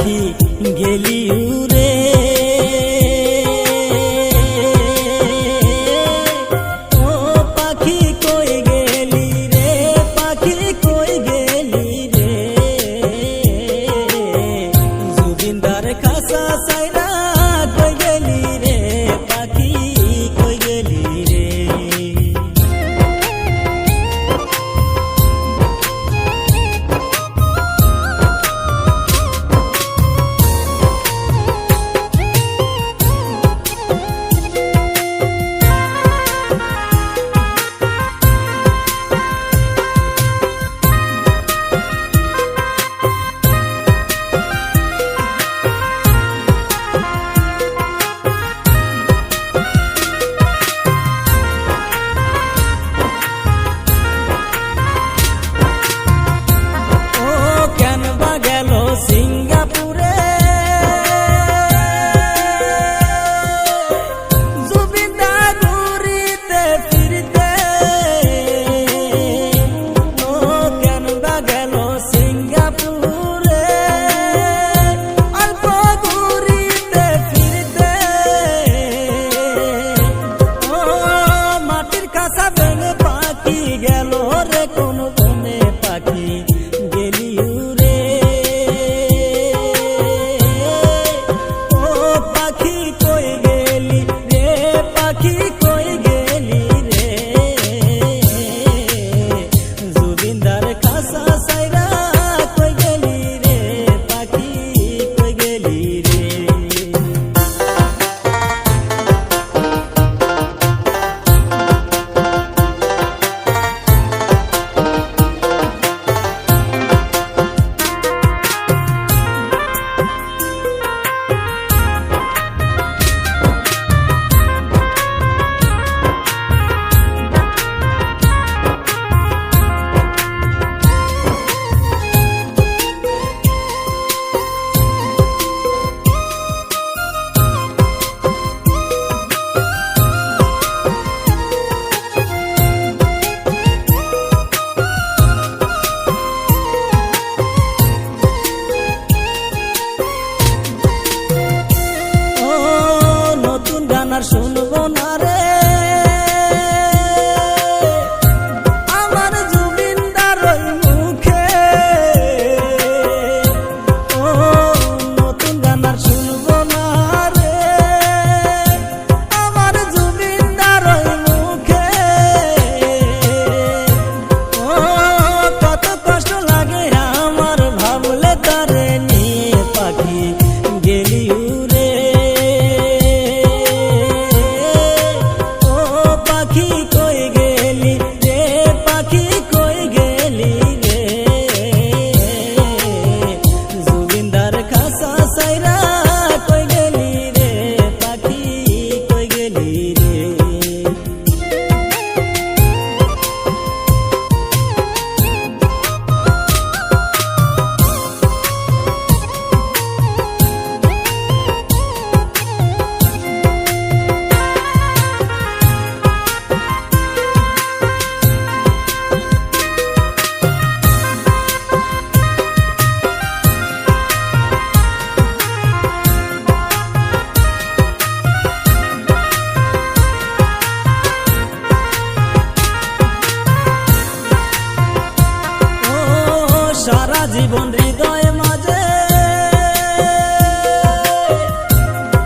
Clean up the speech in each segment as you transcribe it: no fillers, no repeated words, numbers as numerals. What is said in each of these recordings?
পাখি গেলি উড়ে। ও পাখি কই গেলি রে, পাখি কই গেলি রে, জুবিনদার খাসা সাইরা কই গেলি রে, পাখি কই গেলি রে। সিঙ্গাপুরে জুবিনদা ঘুরিতে ফিরতে, ও কেন বা গেল সিঙ্গাপুরে অল্প ঘুরিতে ফিরতে। ও মাটির কাছা ভেঙে পাখি গেল রে কোন বনে, পাখি গেলি উড়ে। পাখি কই গেলি রে, পাখি কই গেলি রে, জুবিনদার খাসা সাইরা কই গেলি রে, পাখি কই গেলি রে। শুনবো না রে আমার জুবিনদার ওই মুখে, ও নতুন গান আর শুনবো না রে আমার জুবিনদার ওই মুখে। ও কত কষ্ট লাগে আমার ভাবলে তারে নিয়ে, পাখি গেলি উড়ে। পাখি কই গেলি রে, পাখি কই গেলি রে, জুবিনদার খাসা সাইরা কই গেলি রে, পাখি কই গেলি রে। সারা জীবন হৃদয় মাঝে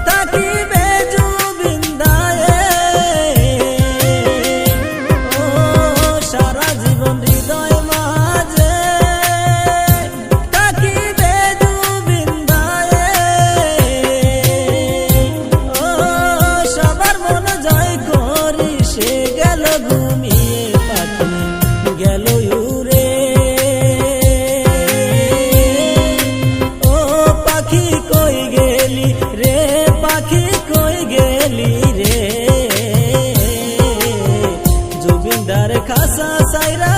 থাকিবে জুবিনদায়ে, ও সারা জীবন হৃদয় মাঝে থাকিবে জুবিনদায়ে। ও সবার মন জয় করি সে গেল ঘুমিয়ে, পাখি গেল উড়ে। পাখি কই গেলি রে, পাখি কই গেলি রে, জুবিনদার খাসা সাইরা